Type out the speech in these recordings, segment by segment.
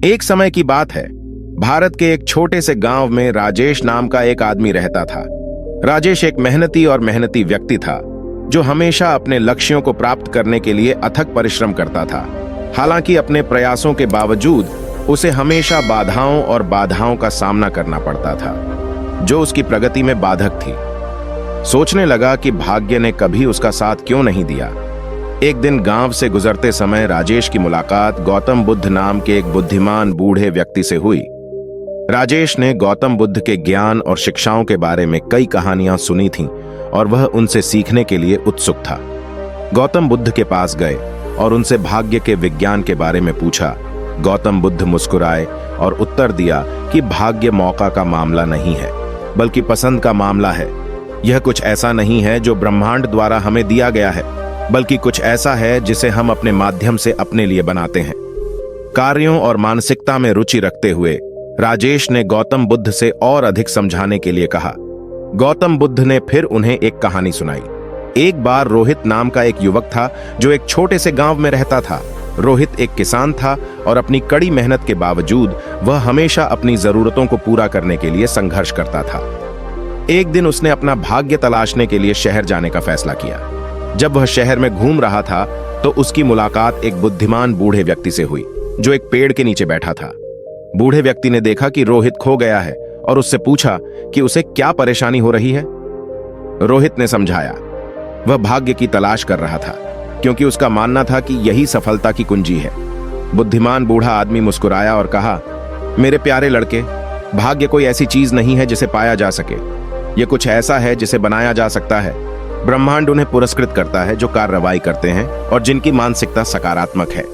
एक समय की बात है। भारत के एक छोटे से गांव में राजेश नाम का एक आदमी रहता था। राजेश एक मेहनती व्यक्ति था जो हमेशा अपने लक्ष्यों को प्राप्त करने के लिए अथक परिश्रम करता था। हालांकि अपने प्रयासों के बावजूद उसे हमेशा बाधाओं का सामना करना पड़ता था, जो उसकी प्रगति में बाधक थी। सोचने लगा कि भाग्य ने कभी उसका साथ क्यों नहीं दिया। एक दिन गांव से गुजरते समय राजेश की मुलाकात गौतम बुद्ध नाम के एक बुद्धिमान बूढ़े व्यक्ति से हुई। राजेश ने गौतम बुद्ध के ज्ञान और शिक्षाओं के बारे में कई कहानियां सुनी थीं और वह उनसे सीखने के लिए उत्सुक था। गौतम बुद्ध के पास गए और उनसे भाग्य के विज्ञान के बारे में पूछा। गौतम बुद्ध मुस्कुराए और उत्तर दिया कि भाग्य मौका का मामला नहीं है, बल्कि पसंद का मामला है। यह कुछ ऐसा नहीं है जो ब्रह्मांड द्वारा हमें दिया गया है, बल्कि कुछ ऐसा है जिसे हम अपने माध्यम से अपने लिए बनाते हैं। कार्यों और मानसिकता में रुचि रखते हुए राजेश ने गौतम बुद्ध से और अधिक समझाने के लिए कहा। गौतम बुद्ध ने फिर उन्हें एक कहानी सुनाई। एक बार रोहित नाम का एक युवक था जो एक छोटे से गांव में रहता था। रोहित एक किसान था और अपनी कड़ी मेहनत के बावजूद वह हमेशा अपनी जरूरतों को पूरा करने के लिए संघर्ष करता था। एक दिन उसने अपना भाग्य तलाशने के लिए शहर जाने का फैसला किया। जब वह शहर में घूम रहा था तो उसकी मुलाकात एक बुद्धिमान बूढ़े व्यक्ति से हुई जो एक पेड़ के नीचे बैठा था। बूढ़े व्यक्ति ने देखा कि रोहित खो गया है और उससे पूछा कि उसे क्या परेशानी हो रही है। रोहित ने समझाया, वह भाग्य की तलाश कर रहा था क्योंकि उसका मानना था कि यही सफलता की कुंजी है। बुद्धिमान बूढ़ा आदमी मुस्कुराया और कहा, मेरे प्यारे लड़के, भाग्य कोई ऐसी चीज नहीं है जिसे पाया जा सके। यह कुछ ऐसा है जिसे बनाया जा सकता है। ब्रह्मांड उन्हें पुरस्कृत करता है जो कार्रवाई करते हैं और जिनकी मानसिकता सकारात्मक है।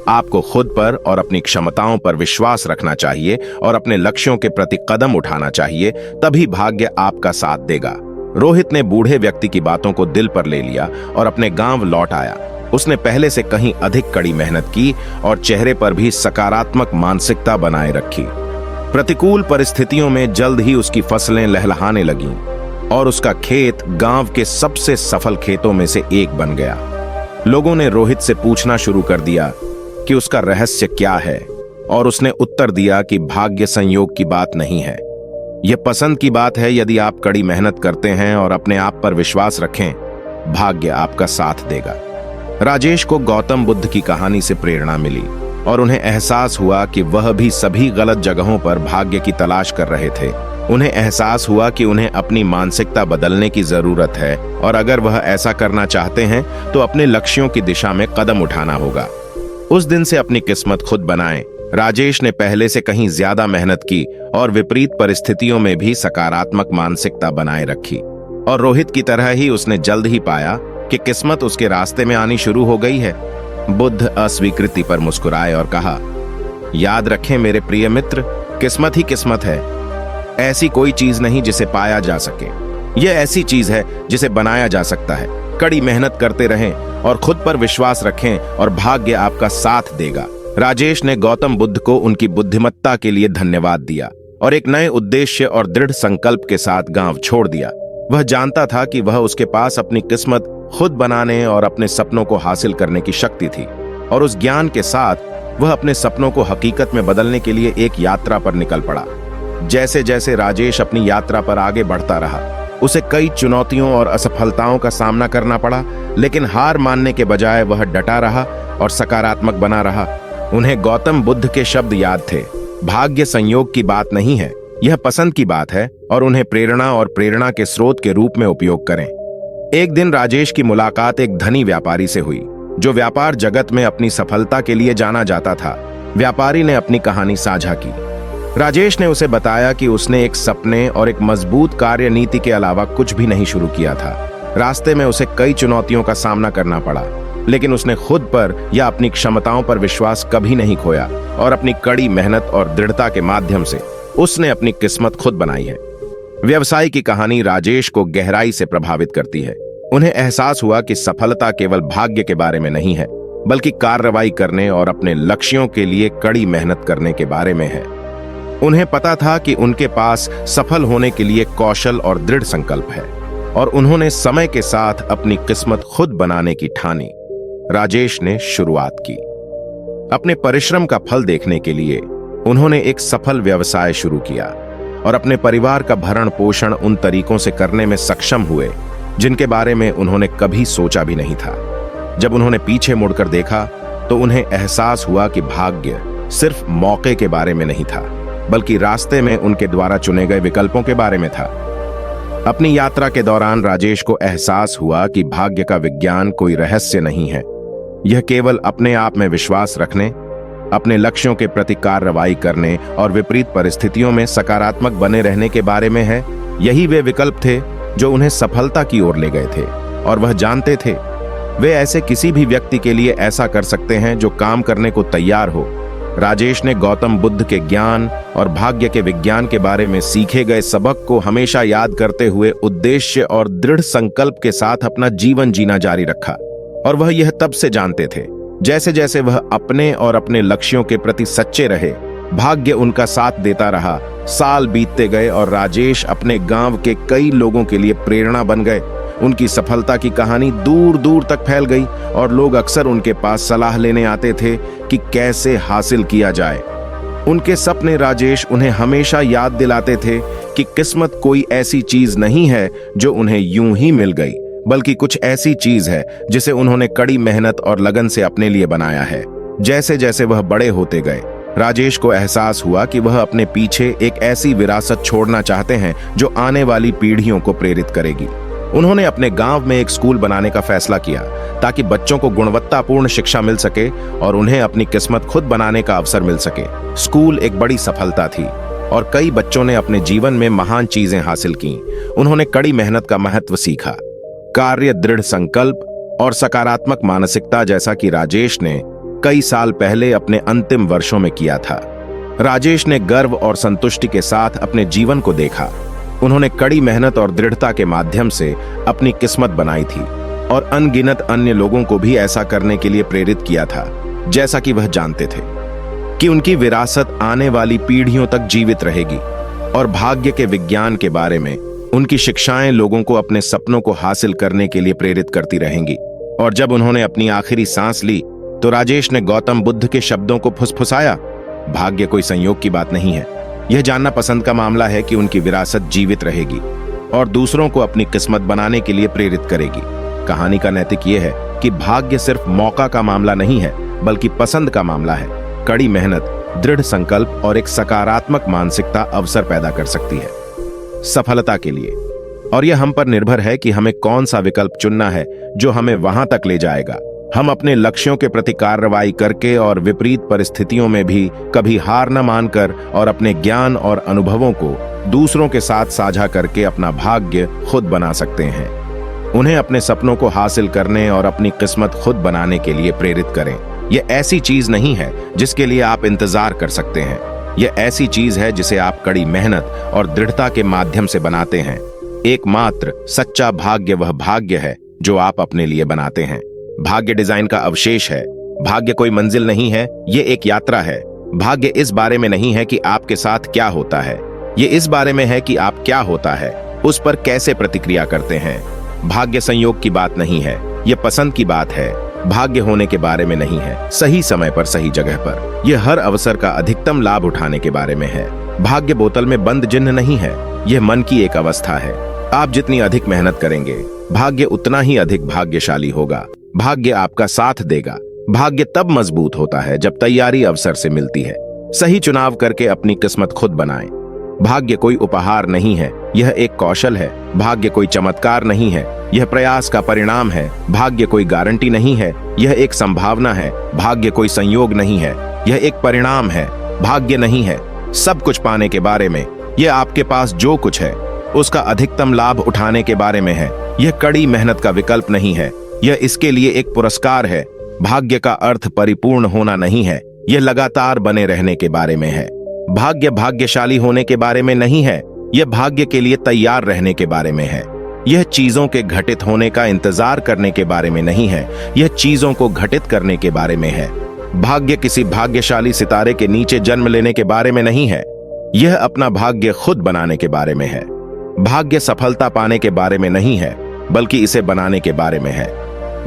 आपको खुद पर और अपनी क्षमताओं पर विश्वास रखना चाहिए और अपने लक्ष्यों के प्रति कदम उठाना चाहिए, तभी भाग्य आपका साथ देगा। रोहित ने बूढ़े व्यक्ति की बातों को दिल पर ले लिया और अपने गांव लौट आया। उसने पहले से कहीं अधिक कड़ी मेहनत की और चेहरे पर भी सकारात्मक मानसिकता बनाए रखी। प्रतिकूल परिस्थितियों में जल्द ही उसकी फसलें लहलहाने लगीं और उसका खेत गांव के सबसे सफल खेतों में से एक बन गया। लोगों ने रोहित से पूछना शुरू कर दिया कि उसका रहस्य क्या है, और उसने उत्तर दिया कि भाग्य संयोग की बात नहीं है, यह पसंद की बात है। यदि आप कड़ी मेहनत करते हैं और अपने आप पर विश्वास रखें, भाग्य आपका साथ देगा। राजेश को गौतम बुद्ध की कहानी से प्रेरणा मिली और उन्हें एहसास हुआ कि वह भी सभी गलत जगहों पर भाग्य की तलाश कर रहे थे। उन्हें एहसास हुआ कि उन्हें अपनी मानसिकता बदलने की जरूरत है और अगर वह ऐसा करना चाहते हैं तो अपने लक्ष्यों की दिशा में कदम उठाना होगा। उस दिन से अपनी किस्मत खुद बनाएं। राजेश ने पहले से कहीं ज्यादा मेहनत की और विपरीत परिस्थितियों में भी सकारात्मक मानसिकता बनाए रखी, और रोहित की तरह ही उसने जल्द ही पाया कि किस्मत उसके रास्ते में आनी शुरू हो गई है। बुद्ध अस्वीकृति पर मुस्कुराए और कहा, याद रखें मेरे प्रिय मित्र, किस्मत ही किस्मत है। ऐसी कोई चीज नहीं जिसे पाया जा सके, यह ऐसी चीज है जिसे बनाया जा सकता है। कड़ी मेहनत करते रहें और खुद पर विश्वास रखें और भाग्य आपका साथ देगा। राजेश ने गौतम बुद्ध को उनकी बुद्धिमत्ता के लिए धन्यवाद दिया और एक नए उद्देश्य और दृढ़ संकल्प के साथ गांव छोड़ दिया। वह जानता था कि वह उसके पास अपनी किस्मत खुद बनाने और अपने सपनों को हासिल करने की शक्ति थी, और उस ज्ञान के साथ वह अपने सपनों को हकीकत में बदलने के लिए एक यात्रा पर निकल पड़ा। जैसे जैसे राजेश अपनी यात्रा पर आगे बढ़ता रहा, उसे कई चुनौतियों और असफलताओं का सामना करना पड़ा, लेकिन हार मानने के बजाय वह डटा रहा और सकारात्मक बना रहा। उन्हें गौतम बुद्ध के शब्द याद थे, भाग्य संयोग की बात नहीं है, यह पसंद की बात है, और उन्हें प्रेरणा के स्रोत के रूप में उपयोग करें। एक दिन राजेश की मुलाकात एक धनी व्यापारी से हुई जो व्यापार जगत में अपनी सफलता के लिए जाना जाता था। व्यापारी ने अपनी कहानी साझा की। राजेश ने उसे बताया कि उसने एक सपने और एक मजबूत कार्य नीति के अलावा कुछ भी नहीं शुरू किया था। रास्ते में उसे कई चुनौतियों का सामना करना पड़ा, लेकिन उसने खुद पर या अपनी क्षमताओं पर विश्वास कभी नहीं खोया और अपनी कड़ी मेहनत और दृढ़ता के माध्यम से उसने अपनी किस्मत खुद बनाई है। व्यवसाय की कहानी राजेश को गहराई से प्रभावित करती है। उन्हें एहसास हुआ कि सफलता केवल भाग्य के बारे में नहीं है, बल्कि कार्रवाई करने और अपने लक्ष्यों के लिए कड़ी मेहनत करने के बारे में है। उन्हें पता था कि उनके पास सफल होने के लिए कौशल और दृढ़ संकल्प है, और उन्होंने समय के साथ अपनी किस्मत खुद बनाने की ठानी। राजेश ने शुरुआत की। अपने परिश्रम का फल देखने के लिए उन्होंने एक सफल व्यवसाय शुरू किया और अपने परिवार का भरण पोषण उन तरीकों से करने में सक्षम हुए जिनके बारे में उन्होंने कभी सोचा भी नहीं था। जब उन्होंने पीछे मुड़कर देखा तो उन्हें एहसास हुआ कि भाग्य सिर्फ मौके के बारे में नहीं था, बल्कि रास्ते में उनके द्वारा चुने गए विकल्पों के बारे में था। अपनी यात्रा के दौरान राजेश को एहसास हुआ कि भाग्य का विज्ञान कोई रहस्य नहीं है। यह केवल अपने आप में विश्वास रखने, अपने लक्ष्यों के प्रति कार्रवाई करने और विपरीत परिस्थितियों में सकारात्मक बने रहने के बारे में है। यही वे विकल्प थे जो उन्हें सफलता की ओर ले गए थे, और वह जानते थे वे ऐसे किसी भी व्यक्ति के लिए ऐसा कर सकते हैं जो काम करने को तैयार हो। राजेश ने गौतम बुद्ध के ज्ञान और भाग्य के विज्ञान के बारे में सीखे गए सबक को हमेशा याद करते हुए उद्देश्य और दृढ़ संकल्प के साथ अपना जीवन जीना जारी रखा। और वह यह तब से जानते थे जैसे जैसे वह अपने और अपने लक्ष्यों के प्रति सच्चे रहे, भाग्य उनका साथ देता रहा। साल बीतते गए और राजेश अपने गांव के कई लोगों के लिए प्रेरणा बन गए। उनकी सफलता की कहानी दूर दूर तक फैल गई और लोग अक्सर उनके पास सलाह लेने आते थे कि कैसे हासिल किया जाए। उनके सपने राजेश उन्हें हमेशा याद दिलाते थे कि किस्मत कोई ऐसी चीज नहीं है जो उन्हें यूं ही मिल गई, बल्कि कुछ ऐसी चीज है जिसे उन्होंने कड़ी मेहनत और लगन से अपने लिए बनाया है। जैसे जैसे वह बड़े होते गए, राजेश को एहसास हुआ कि वह अपने पीछे एक ऐसी विरासत छोड़ना चाहते हैं जो आने वाली पीढ़ियों को प्रेरित करेगी। उन्होंने अपने गांव में एक स्कूल बनाने का फैसला किया ताकि बच्चों को गुणवत्तापूर्ण शिक्षा मिल सके और उन्हें अपनी किस्मत खुद बनाने का अवसर मिल सके। स्कूल एक बड़ी सफलता थी और कई बच्चों ने अपने जीवन में महान चीजें हासिल की। उन्होंने कड़ी मेहनत का महत्व सीखा, कार्य, दृढ़ संकल्प और सकारात्मक मानसिकता, जैसा कि राजेश ने कई साल पहले अपने अंतिम वर्षों में किया था। राजेश ने गर्व और संतुष्टि के साथ अपने जीवन को देखा। उन्होंने कड़ी मेहनत और दृढ़ता के माध्यम से अपनी किस्मत बनाई थी और अनगिनत अन्य लोगों को भी ऐसा करने के लिए प्रेरित किया था। जैसा कि वह जानते थे कि उनकी विरासत आने वाली पीढ़ियों तक जीवित रहेगी और भाग्य के विज्ञान के बारे में उनकी शिक्षाएं लोगों को अपने सपनों को हासिल करने के लिए प्रेरित करती रहेंगी। और जब उन्होंने अपनी आखिरी सांस ली तो राजेश ने गौतम बुद्ध के शब्दों को फुसफुसाया, भाग्य कोई संयोग की बात नहीं है, यह जानना पसंद का मामला है कि उनकी विरासत जीवित रहेगी और दूसरों को अपनी किस्मत बनाने के लिए प्रेरित करेगी। कहानी का नैतिक यह है कि भाग्य सिर्फ मौका का मामला नहीं है, बल्कि पसंद का मामला है। कड़ी मेहनत, दृढ़ संकल्प और एक सकारात्मक मानसिकता अवसर पैदा कर सकती है सफलता के लिए, और यह हम पर निर्भर है कि हमें कौन सा विकल्प चुनना है जो हमें वहां तक ले जाएगा। हम अपने लक्ष्यों के प्रति कार्रवाई करके और विपरीत परिस्थितियों में भी कभी हार न मानकर और अपने ज्ञान और अनुभवों को दूसरों के साथ साझा करके अपना भाग्य खुद बना सकते हैं। उन्हें अपने सपनों को हासिल करने और अपनी किस्मत खुद बनाने के लिए प्रेरित करें। यह ऐसी चीज नहीं है जिसके लिए आप इंतजार कर सकते हैं। यह ऐसी चीज है जिसे आप कड़ी मेहनत और दृढ़ता के माध्यम से बनाते हैं। एकमात्र सच्चा भाग्य वह भाग्य है जो आप अपने लिए बनाते हैं। भाग्य डिजाइन का अवशेष है। भाग्य कोई मंजिल नहीं है, ये एक यात्रा है। भाग्य इस बारे में नहीं है कि आपके साथ क्या होता है, ये इस बारे में है कि आप क्या होता है उस पर कैसे प्रतिक्रिया करते हैं। भाग्य संयोग की बात नहीं है, ये पसंद की बात है। भाग्य होने के बारे में नहीं है, सही समय पर सही जगह पर, यह हर अवसर का अधिकतम लाभ उठाने के बारे में है। भाग्य बोतल में बंद जिन्न नहीं है, यह मन की एक अवस्था है। आप जितनी अधिक मेहनत करेंगे, भाग्य उतना ही अधिक भाग्यशाली होगा। भाग्य आपका साथ देगा। भाग्य तब मजबूत होता है जब तैयारी अवसर से मिलती है। सही चुनाव करके अपनी किस्मत खुद बनाएं। भाग्य कोई उपहार नहीं है, यह एक कौशल है। भाग्य कोई चमत्कार नहीं है, यह प्रयास का परिणाम है। भाग्य कोई गारंटी नहीं है, यह एक संभावना है। भाग्य कोई संयोग नहीं है, यह एक परिणाम है। भाग्य नहीं है सब कुछ पाने के बारे में, यह आपके पास जो कुछ है उसका अधिकतम लाभ उठाने के बारे में है। यह कड़ी मेहनत का विकल्प नहीं है, यह इसके लिए एक पुरस्कार है। भाग्य का अर्थ परिपूर्ण होना नहीं है, यह लगातार बने रहने के बारे में है। भाग्य भाग्यशाली होने के बारे में नहीं है, यह भाग्य के लिए तैयार रहने के बारे में है। यह चीजों के घटित होने का इंतजार करने के बारे में नहीं है, यह चीजों को घटित करने के बारे में है। भाग्य किसी भाग्यशाली सितारे के नीचे जन्म लेने के बारे में नहीं है, यह अपना भाग्य खुद बनाने के बारे में है। भाग्य सफलता पाने के बारे में नहीं है, बल्कि इसे बनाने के बारे में है।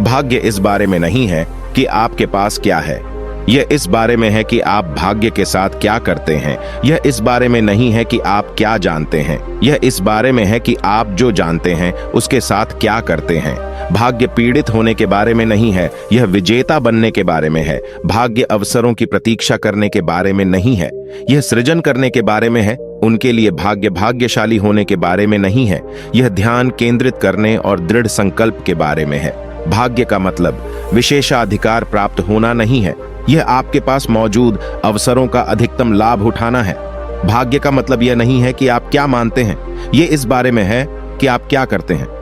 भाग्य इस बारे में नहीं है कि आपके पास क्या है, यह इस बारे में है कि आप भाग्य के साथ क्या करते हैं। यह इस बारे में नहीं है कि आप क्या जानते हैं। यह इस बारे में है कि आप जो जानते हैं उसके साथ क्या करते हैं। भाग्य पीड़ित होने के बारे में नहीं है, यह विजेता बनने के बारे में है। भाग्य अवसरों की प्रतीक्षा करने के बारे में नहीं है, यह सृजन करने के बारे में है। उनके लिए भाग्य भाग्यशाली होने के बारे में नहीं है, यह ध्यान केंद्रित करने और दृढ़ संकल्प के बारे में है। भाग्य का मतलब विशेषाधिकार प्राप्त होना नहीं है, यह आपके पास मौजूद अवसरों का अधिकतम लाभ उठाना है। भाग्य का मतलब यह नहीं है कि आप क्या मानते हैं, यह इस बारे में है कि आप क्या करते हैं।